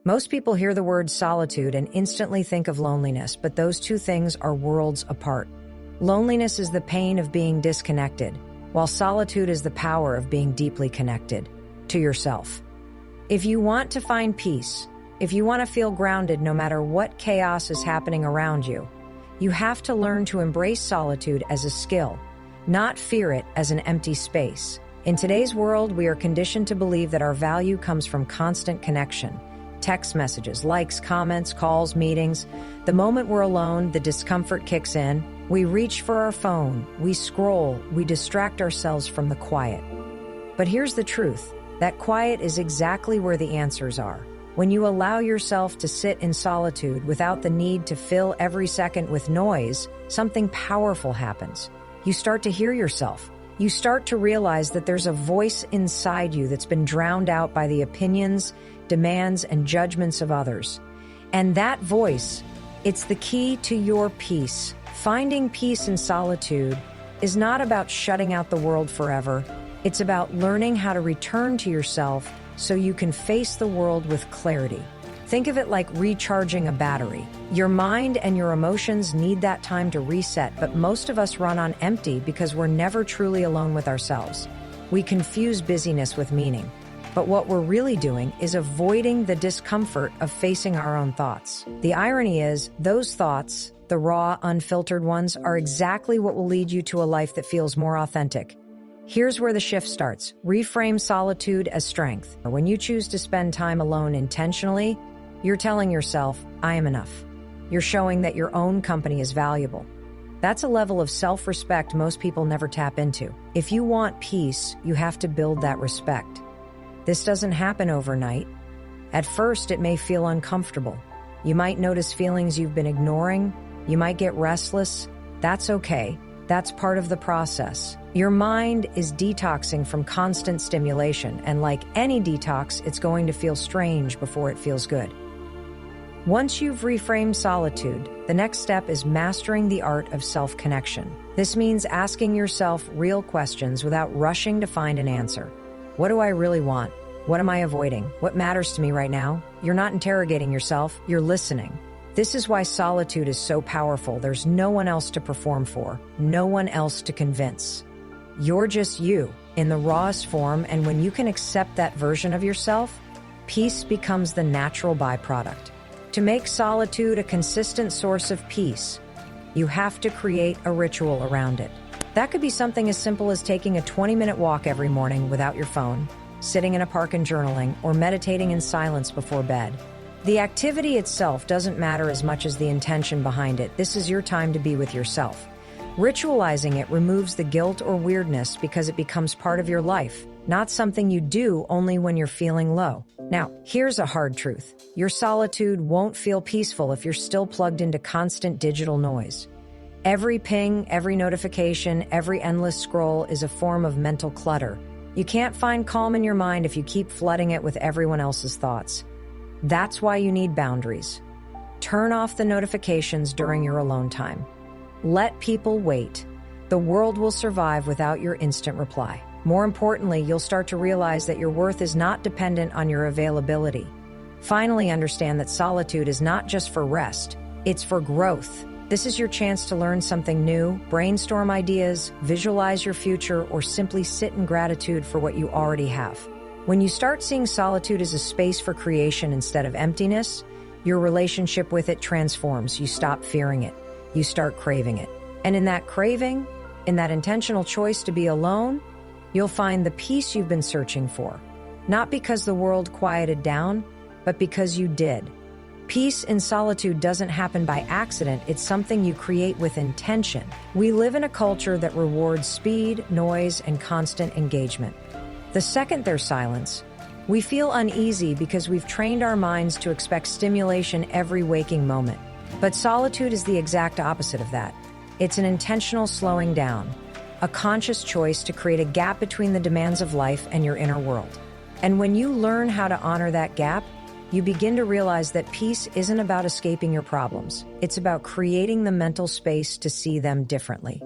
Most people hear the word solitude and instantly think of loneliness, but those two things are worlds apart. Loneliness is the pain of being disconnected, while solitude is the power of being deeply connected to yourself. If you want to find peace, if you want to feel grounded no matter what chaos is happening around you, you have to learn to embrace solitude as a skill, not fear it as an empty space. In today's world, we are conditioned to believe that our value comes from constant connection. Text messages, likes, comments, calls, meetings. The moment we're alone, the discomfort kicks in. We reach for our phone, we scroll, we distract ourselves from the quiet. But here's the truth, that quiet is exactly where the answers are. When you allow yourself to sit in solitude without the need to fill every second with noise, something powerful happens. You start to hear yourself. You start to realize that there's a voice inside you that's been drowned out by the opinions, demands, and judgments of others. And that voice, it's the key to your peace. Finding peace in solitude is not about shutting out the world forever. It's about learning how to return to yourself so you can face the world with clarity. Think of it like recharging a battery. Your mind and your emotions need that time to reset, but most of us run on empty because we're never truly alone with ourselves. We confuse busyness with meaning. But what we're really doing is avoiding the discomfort of facing our own thoughts. The irony is, those thoughts, the raw, unfiltered ones, are exactly what will lead you to a life that feels more authentic. Here's where the shift starts. Reframe solitude as strength. When you choose to spend time alone intentionally, you're telling yourself, I am enough. You're showing that your own company is valuable. That's a level of self-respect most people never tap into. If you want peace, you have to build that respect. This doesn't happen overnight. At first, it may feel uncomfortable. You might notice feelings you've been ignoring. You might get restless. That's okay. That's part of the process. Your mind is detoxing from constant stimulation, and like any detox, it's going to feel strange before it feels good. Once you've reframed solitude, the next step is mastering the art of self-connection. This means asking yourself real questions without rushing to find an answer. What do I really want? What am I avoiding? What matters to me right now? You're not interrogating yourself, you're listening. This is why solitude is so powerful. There's no one else to perform for, no one else to convince. You're just you, in the rawest form, and when you can accept that version of yourself, peace becomes the natural byproduct. To make solitude a consistent source of peace, you have to create a ritual around it. That could be something as simple as taking a 20-minute walk every morning without your phone, sitting in a park and journaling, or meditating in silence before bed. The activity itself doesn't matter as much as the intention behind it. This is your time to be with yourself. Ritualizing it removes the guilt or weirdness because it becomes part of your life, not something you do only when you're feeling low. Now, here's a hard truth. Your solitude won't feel peaceful if you're still plugged into constant digital noise. Every ping, every notification, every endless scroll is a form of mental clutter. You can't find calm in your mind if you keep flooding it with everyone else's thoughts. That's why you need boundaries. Turn off the notifications during your alone time. Let people wait. The world will survive without your instant reply. More importantly, you'll start to realize that your worth is not dependent on your availability. Finally, understand that solitude is not just for rest, it's for growth. This is your chance to learn something new, brainstorm ideas, visualize your future, or simply sit in gratitude for what you already have. When you start seeing solitude as a space for creation instead of emptiness, your relationship with it transforms. You stop fearing it. You start craving it. And in that craving, in that intentional choice to be alone, you'll find the peace you've been searching for. Not because the world quieted down, but because you did. Peace in solitude doesn't happen by accident. It's something you create with intention. We live in a culture that rewards speed, noise, and constant engagement. The second there's silence, we feel uneasy because we've trained our minds to expect stimulation every waking moment. But solitude is the exact opposite of that. It's an intentional slowing down, a conscious choice to create a gap between the demands of life and your inner world. And when you learn how to honor that gap, you begin to realize that peace isn't about escaping your problems. It's about creating the mental space to see them differently.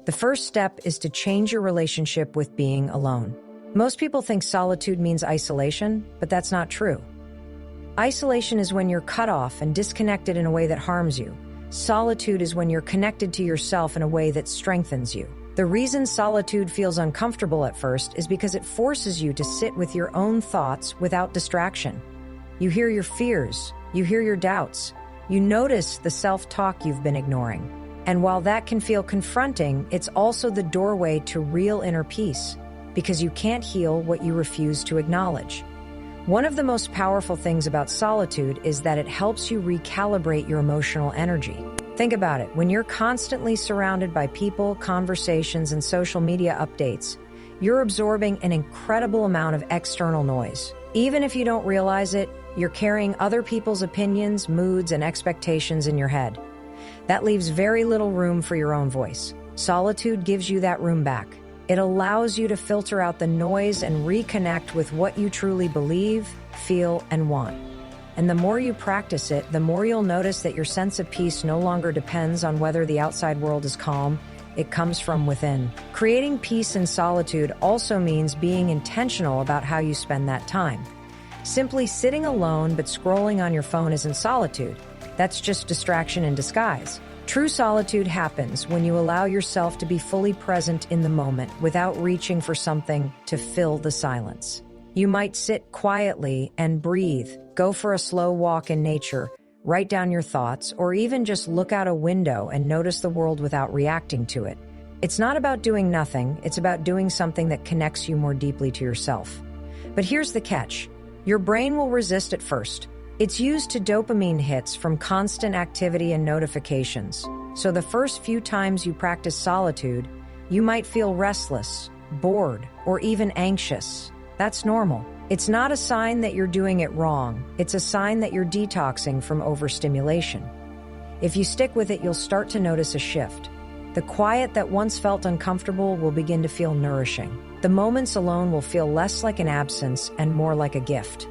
The first step is to change your relationship with being alone. Most people think solitude means isolation, but that's not true. Isolation is when you're cut off and disconnected in a way that harms you. Solitude is when you're connected to yourself in a way that strengthens you. The reason solitude feels uncomfortable at first is because it forces you to sit with your own thoughts without distraction. You hear your fears, you hear your doubts, you notice the self-talk you've been ignoring. And while that can feel confronting, it's also the doorway to real inner peace, because you can't heal what you refuse to acknowledge. One of the most powerful things about solitude is that it helps you recalibrate your emotional energy. Think about it. When you're constantly surrounded by people, conversations, and social media updates, you're absorbing an incredible amount of external noise. Even if you don't realize it, you're carrying other people's opinions, moods, and expectations in your head. That leaves very little room for your own voice. Solitude gives you that room back. It allows you to filter out the noise and reconnect with what you truly believe, feel, and want. And the more you practice it, the more you'll notice that your sense of peace no longer depends on whether the outside world is calm. It comes from within. Creating peace in solitude also means being intentional about how you spend that time. Simply sitting alone but scrolling on your phone isn't solitude. That's just distraction in disguise. True solitude happens when you allow yourself to be fully present in the moment without reaching for something to fill the silence. You might sit quietly and breathe, go for a slow walk in nature, write down your thoughts, or even just look out a window and notice the world without reacting to it. It's not about doing nothing, it's about doing something that connects you more deeply to yourself. But here's the catch. Your brain will resist at first. It's used to dopamine hits from constant activity and notifications. So the first few times you practice solitude, you might feel restless, bored, or even anxious. That's normal. It's not a sign that you're doing it wrong. It's a sign that you're detoxing from overstimulation. If you stick with it, you'll start to notice a shift. The quiet that once felt uncomfortable will begin to feel nourishing. The moments alone will feel less like an absence and more like a gift.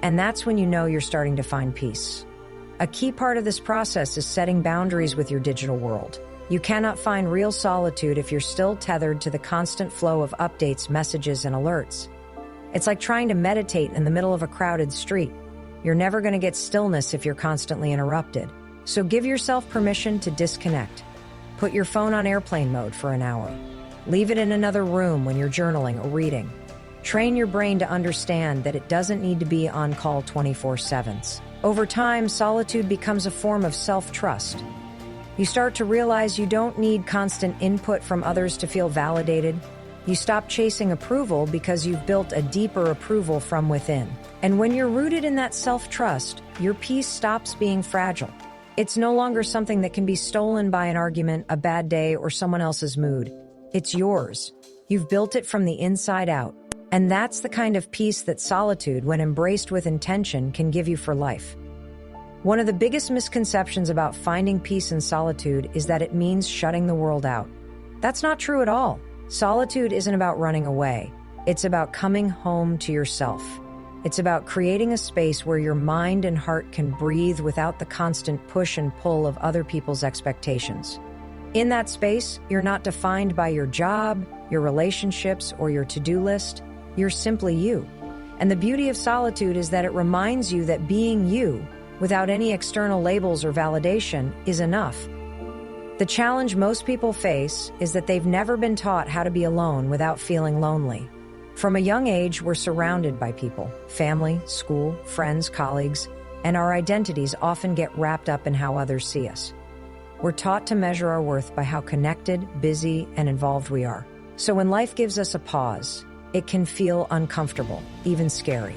And that's when you know you're starting to find peace. A key part of this process is setting boundaries with your digital world. You cannot find real solitude if you're still tethered to the constant flow of updates, messages, and alerts. It's like trying to meditate in the middle of a crowded street. You're never going to get stillness if you're constantly interrupted. So give yourself permission to disconnect. Put your phone on airplane mode for an hour. Leave it in another room when you're journaling or reading. Train your brain to understand that it doesn't need to be on call 24/7. Over time, solitude becomes a form of self-trust. You start to realize you don't need constant input from others to feel validated. You stop chasing approval because you've built a deeper approval from within. And when you're rooted in that self-trust, your peace stops being fragile. It's no longer something that can be stolen by an argument, a bad day, or someone else's mood. It's yours. You've built it from the inside out. And that's the kind of peace that solitude, when embraced with intention, can give you for life. One of the biggest misconceptions about finding peace in solitude is that it means shutting the world out. That's not true at all. Solitude isn't about running away. It's about coming home to yourself. It's about creating a space where your mind and heart can breathe without the constant push and pull of other people's expectations. In that space, you're not defined by your job, your relationships, or your to-do list. You're simply you. And the beauty of solitude is that it reminds you that being you, without any external labels or validation, is enough. The challenge most people face is that they've never been taught how to be alone without feeling lonely. From a young age, we're surrounded by people, family, school, friends, colleagues, and our identities often get wrapped up in how others see us. We're taught to measure our worth by how connected, busy, and involved we are. So when life gives us a pause, it can feel uncomfortable, even scary.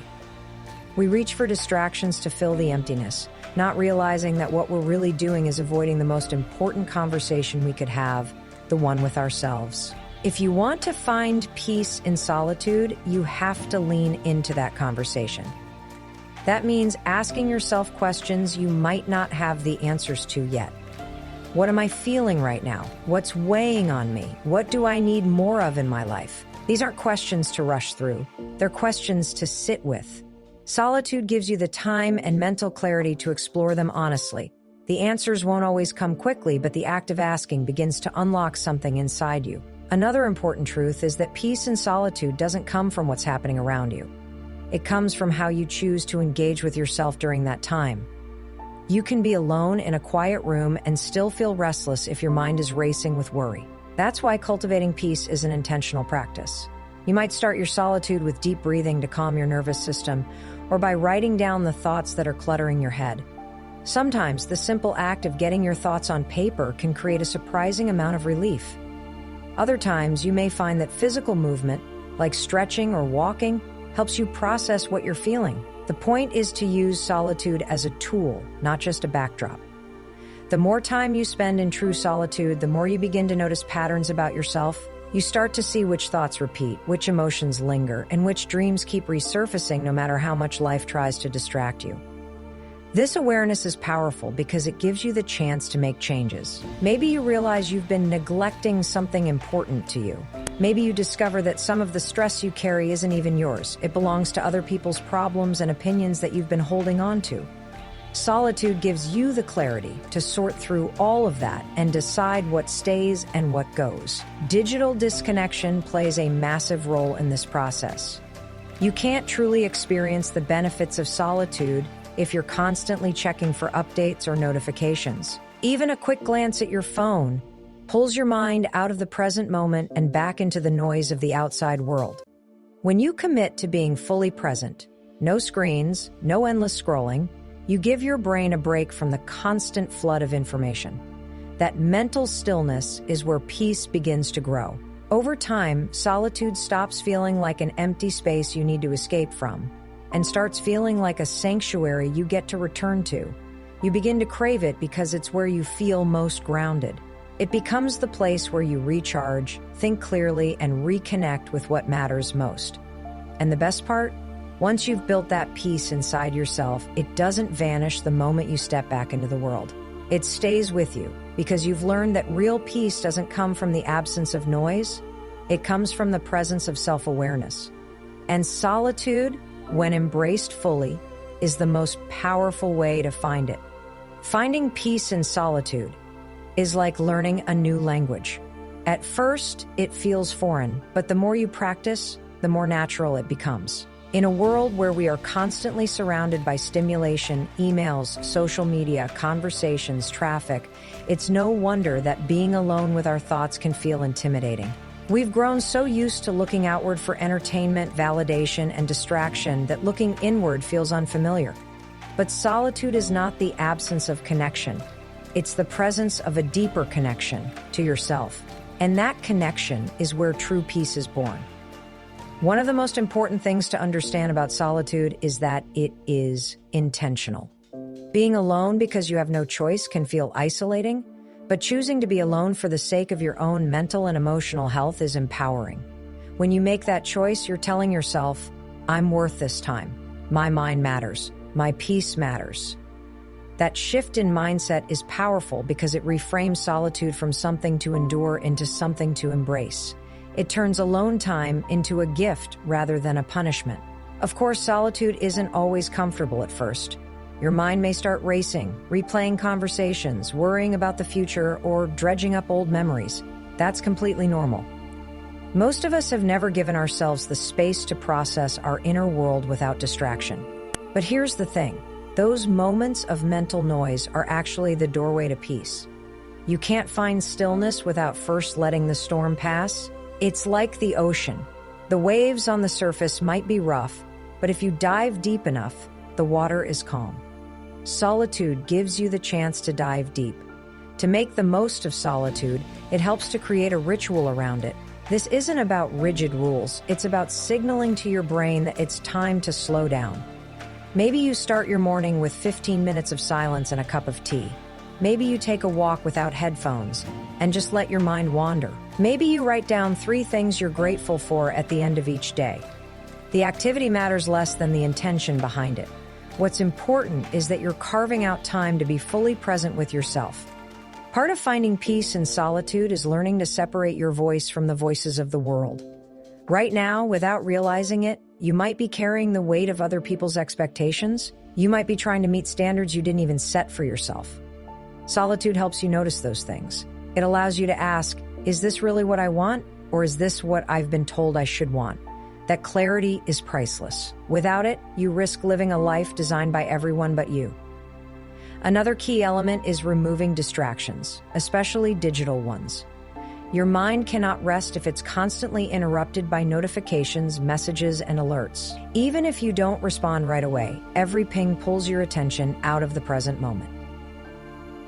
We reach for distractions to fill the emptiness, not realizing that what we're really doing is avoiding the most important conversation we could have, the one with ourselves. If you want to find peace in solitude, you have to lean into that conversation. That means asking yourself questions you might not have the answers to yet. What am I feeling right now? What's weighing on me? What do I need more of in my life? These aren't questions to rush through. They're questions to sit with. Solitude gives you the time and mental clarity to explore them honestly. The answers won't always come quickly, but the act of asking begins to unlock something inside you. Another important truth is that peace in solitude doesn't come from what's happening around you. It comes from how you choose to engage with yourself during that time. You can be alone in a quiet room and still feel restless if your mind is racing with worry. That's why cultivating peace is an intentional practice. You might start your solitude with deep breathing to calm your nervous system, or by writing down the thoughts that are cluttering your head. Sometimes the simple act of getting your thoughts on paper can create a surprising amount of relief. Other times, you may find that physical movement, like stretching or walking, helps you process what you're feeling. The point is to use solitude as a tool, not just a backdrop. The more time you spend in true solitude, the more you begin to notice patterns about yourself. You start to see which thoughts repeat, which emotions linger, and which dreams keep resurfacing no matter how much life tries to distract you. This awareness is powerful because it gives you the chance to make changes. Maybe you realize you've been neglecting something important to you. Maybe you discover that some of the stress you carry isn't even yours. It belongs to other people's problems and opinions that you've been holding on to. Solitude gives you the clarity to sort through all of that and decide what stays and what goes. Digital disconnection plays a massive role in this process. You can't truly experience the benefits of solitude if you're constantly checking for updates or notifications. Even a quick glance at your phone pulls your mind out of the present moment and back into the noise of the outside world. When you commit to being fully present, no screens, no endless scrolling, you give your brain a break from the constant flood of information. That mental stillness is where peace begins to grow. Over time, solitude stops feeling like an empty space you need to escape from, and starts feeling like a sanctuary you get to return to. You begin to crave it because it's where you feel most grounded. It becomes the place where you recharge, think clearly, and reconnect with what matters most. And the best part? Once you've built that peace inside yourself, it doesn't vanish the moment you step back into the world. It stays with you because you've learned that real peace doesn't come from the absence of noise. It comes from the presence of self-awareness. And solitude, when embraced fully, is the most powerful way to find it. Finding peace in solitude is like learning a new language. At first, it feels foreign, but the more you practice, the more natural it becomes. In a world where we are constantly surrounded by stimulation, emails, social media, conversations, traffic, it's no wonder that being alone with our thoughts can feel intimidating. We've grown so used to looking outward for entertainment, validation, and distraction that looking inward feels unfamiliar. But solitude is not the absence of connection. It's the presence of a deeper connection to yourself. And that connection is where true peace is born. One of the most important things to understand about solitude is that it is intentional. Being alone because you have no choice can feel isolating, but choosing to be alone for the sake of your own mental and emotional health is empowering. When you make that choice, you're telling yourself, I'm worth this time. My mind matters. My peace matters. That shift in mindset is powerful because it reframes solitude from something to endure into something to embrace. It turns alone time into a gift rather than a punishment. Of course, solitude isn't always comfortable at first. Your mind may start racing, replaying conversations, worrying about the future, or dredging up old memories. That's completely normal. Most of us have never given ourselves the space to process our inner world without distraction. But here's the thing. Those moments of mental noise are actually the doorway to peace. You can't find stillness without first letting the storm pass. It's like the ocean. The waves on the surface might be rough, but if you dive deep enough, the water is calm. Solitude gives you the chance to dive deep. To make the most of solitude, it helps to create a ritual around it. This isn't about rigid rules. It's about signaling to your brain that it's time to slow down. Maybe you start your morning with 15 minutes of silence and a cup of tea. Maybe you take a walk without headphones and just let your mind wander. Maybe you write down 3 things you're grateful for at the end of each day. The activity matters less than the intention behind it. What's important is that you're carving out time to be fully present with yourself. Part of finding peace in solitude is learning to separate your voice from the voices of the world. Right now, without realizing it, you might be carrying the weight of other people's expectations. You might be trying to meet standards you didn't even set for yourself. Solitude helps you notice those things. It allows you to ask, is this really what I want, or is this what I've been told I should want? That clarity is priceless. Without it, you risk living a life designed by everyone but you. Another key element is removing distractions, especially digital ones. Your mind cannot rest if it's constantly interrupted by notifications, messages, and alerts. Even if you don't respond right away, every ping pulls your attention out of the present moment.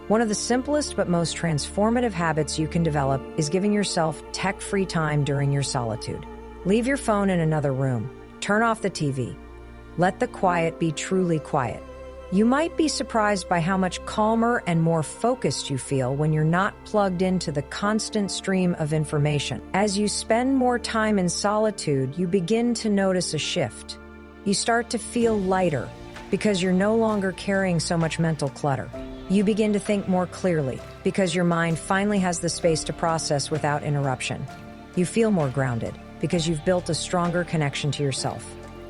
One of the simplest but most transformative habits you can develop is giving yourself tech-free time during your solitude. Leave your phone in another room. Turn off the TV. Let the quiet be truly quiet. You might be surprised by how much calmer and more focused you feel when you're not plugged into the constant stream of information. As you spend more time in solitude, you begin to notice a shift. You start to feel lighter because you're no longer carrying so much mental clutter. You begin to think more clearly because your mind finally has the space to process without interruption. You feel more grounded because you've built a stronger connection to yourself.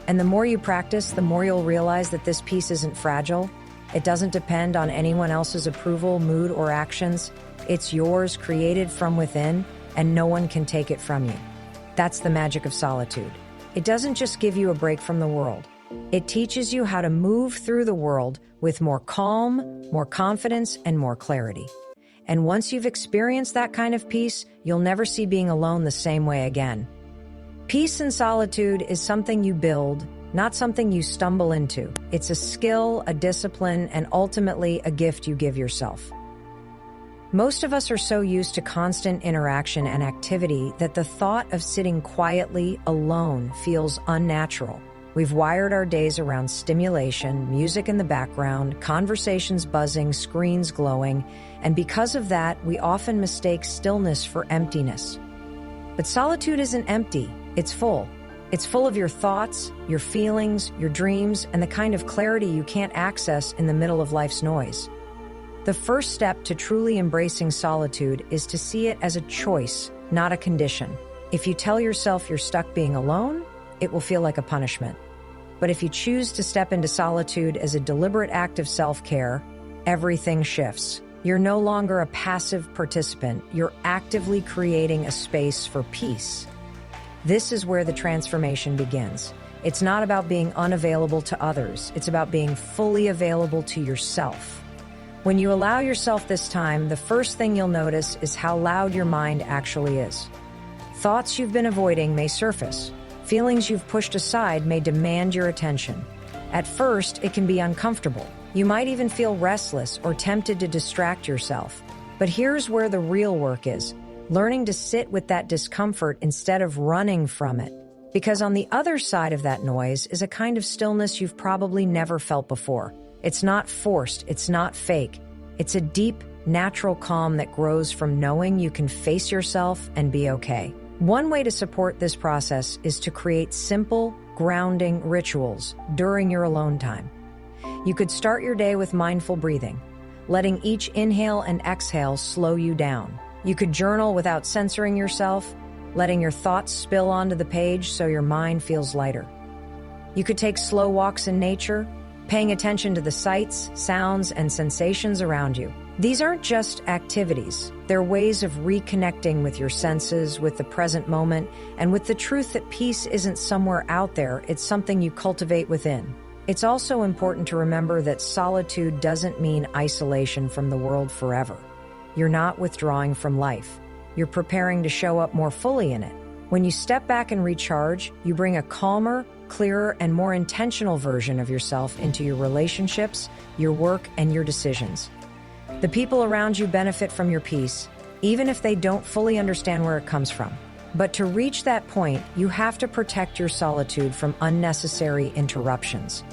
And the more you practice, the more you'll realize that this peace isn't fragile. It doesn't depend on anyone else's approval, mood, or actions. It's yours, created from within, and no one can take it from you. That's the magic of solitude. It doesn't just give you a break from the world. It teaches you how to move through the world with more calm, more confidence, and more clarity. And once you've experienced that kind of peace, you'll never see being alone the same way again. Peace and solitude is something you build, not something you stumble into. It's a skill, a discipline, and ultimately a gift you give yourself. Most of us are so used to constant interaction and activity that the thought of sitting quietly alone feels unnatural. We've wired our days around stimulation, music in the background, conversations buzzing, screens glowing, and because of that, we often mistake stillness for emptiness. But solitude isn't empty. It's full. It's full of your thoughts, your feelings, your dreams, and the kind of clarity you can't access in the middle of life's noise. The first step to truly embracing solitude is to see it as a choice, not a condition. If you tell yourself you're stuck being alone, it will feel like a punishment. But if you choose to step into solitude as a deliberate act of self-care, everything shifts. You're no longer a passive participant. You're actively creating a space for peace. This is where the transformation begins. It's not about being unavailable to others. It's about being fully available to yourself. When you allow yourself this time, the first thing you'll notice is how loud your mind actually is. Thoughts you've been avoiding may surface. Feelings you've pushed aside may demand your attention. At first, it can be uncomfortable. You might even feel restless or tempted to distract yourself. But here's where the real work is. Learning to sit with that discomfort instead of running from it. Because on the other side of that noise is a kind of stillness you've probably never felt before. It's not forced, it's not fake. It's a deep, natural calm that grows from knowing you can face yourself and be okay. One way to support this process is to create simple, grounding rituals during your alone time. You could start your day with mindful breathing, letting each inhale and exhale slow you down. You could journal without censoring yourself, letting your thoughts spill onto the page so your mind feels lighter. You could take slow walks in nature, paying attention to the sights, sounds, and sensations around you. These aren't just activities. They're ways of reconnecting with your senses, with the present moment, and with the truth that peace isn't somewhere out there, it's something you cultivate within. It's also important to remember that solitude doesn't mean isolation from the world forever. You're not withdrawing from life. You're preparing to show up more fully in it. When you step back and recharge, you bring a calmer, clearer, and more intentional version of yourself into your relationships, your work, and your decisions. The people around you benefit from your peace, even if they don't fully understand where it comes from. But to reach that point, you have to protect your solitude from unnecessary interruptions.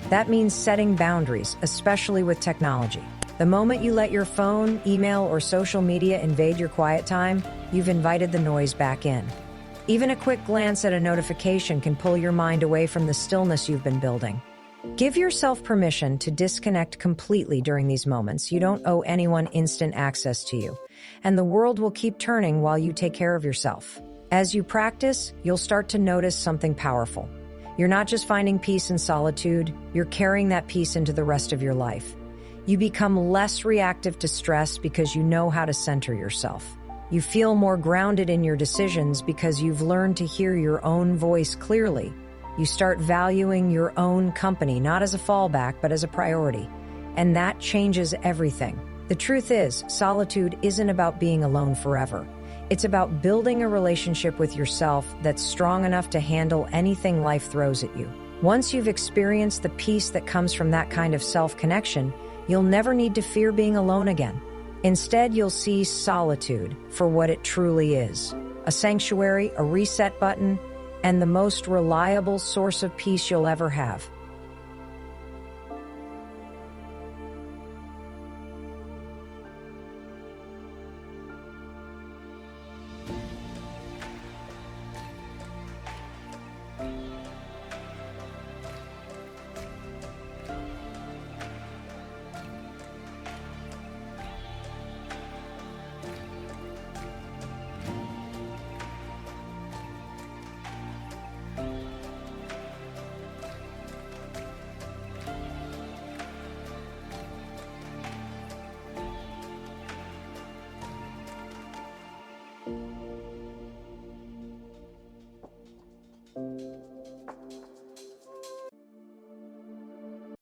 That means setting boundaries, especially with technology. The moment you let your phone, email, or social media invade your quiet time, you've invited the noise back in. Even a quick glance at a notification can pull your mind away from the stillness you've been building. Give yourself permission to disconnect completely during these moments. You don't owe anyone instant access to you, and the world will keep turning while you take care of yourself. As you practice, you'll start to notice something powerful. You're not just finding peace in solitude, you're carrying that peace into the rest of your life. You become less reactive to stress because you know how to center yourself. You feel more grounded in your decisions because you've learned to hear your own voice clearly. You start valuing your own company, not as a fallback, but as a priority. And that changes everything. The truth is, solitude isn't about being alone forever. It's about building a relationship with yourself that's strong enough to handle anything life throws at you. Once you've experienced the peace that comes from that kind of self-connection, you'll never need to fear being alone again. Instead, you'll see solitude for what it truly is: a sanctuary, a reset button, and the most reliable source of peace you'll ever have.